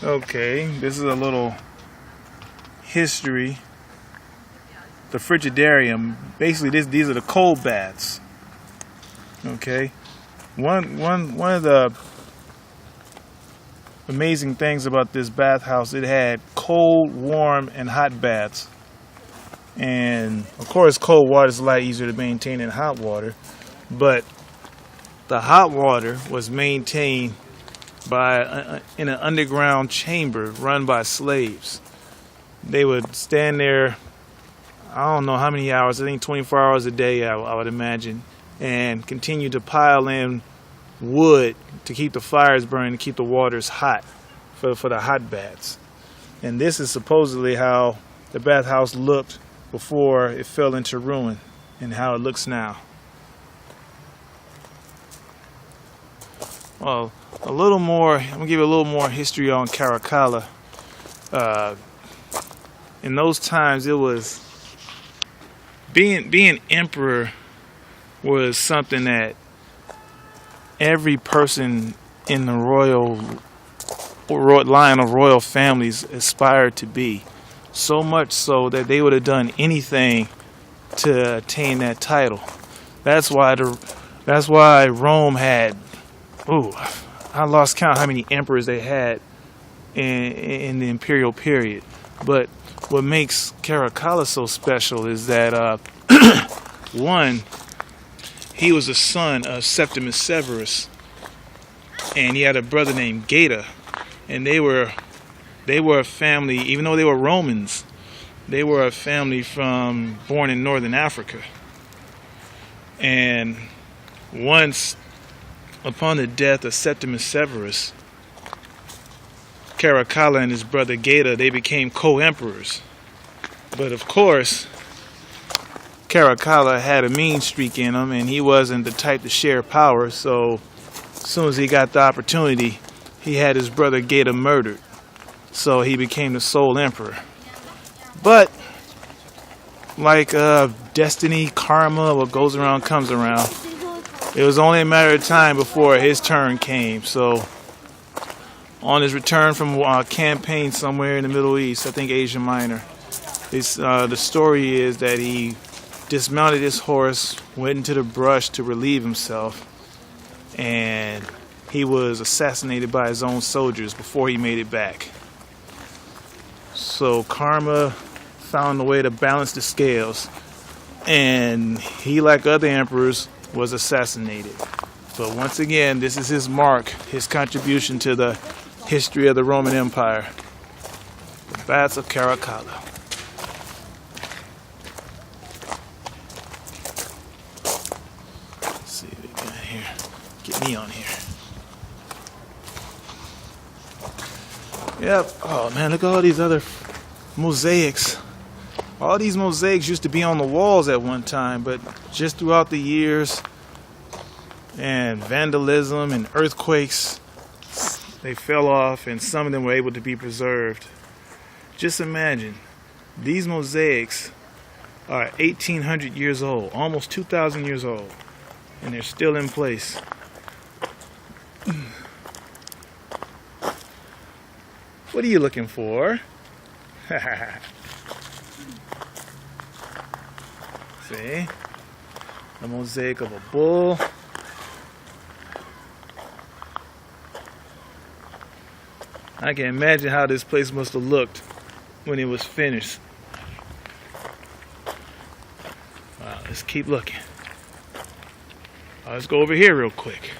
Okay, this is a little history. The frigidarium, basically these are the cold baths. Okay, one of the amazing things about this bathhouse, it had cold, warm, and hot baths. And of course, cold water is a lot easier to maintain than hot water, but the hot water was maintained by in an underground chamber run by slaves. They would stand there, I don't know how many hours, I think 24 hours a day, I would imagine, and continue to pile in wood to keep the fires burning, to keep the waters hot for the hot baths. And this is supposedly how the bathhouse looked before it fell into ruin and how it looks now. Well, a little more, I'm going to give you a little more history on Caracalla. In those times, it was, being emperor was something that every person in the line of royal families aspired to be. So much so that they would have done anything to attain that title. That's why Rome had, I lost count how many emperors they had in the imperial period. But what makes Caracalla so special is that one, he was a son of Septimus Severus, and he had a brother named Geta, and they were a family. Even though they were Romans, they were a family born in northern Africa. And once, upon the death of Septimus Severus, Caracalla and his brother Geta, they became co-emperors. But of course, Caracalla had a mean streak in him, and he wasn't the type to share power. So as soon as he got the opportunity, he had his brother Geta murdered. So he became the sole emperor. But like destiny, karma, what goes around comes around. It was only a matter of time before his turn came. So on his return from a campaign somewhere in the Middle East, I think Asia Minor, the story is that he dismounted his horse, went into the brush to relieve himself, and he was assassinated by his own soldiers before he made it back. So karma found a way to balance the scales, and he, like other emperors, was assassinated. But once again, this is his mark, his contribution to the history of the Roman Empire. The Baths of Caracalla. Let's see what we got here. Get me on here. Yep. Oh man, look at all these other mosaics. All these mosaics used to be on the walls at one time, but just throughout the years and vandalism and earthquakes, they fell off, and some of them were able to be preserved. Just imagine, these mosaics are 1,800 years old, almost 2,000 years old, and they're still in place. What are you looking for? See? A mosaic of a bull. I can imagine how this place must have looked when it was finished. Wow, let's keep looking. Let's go over here real quick.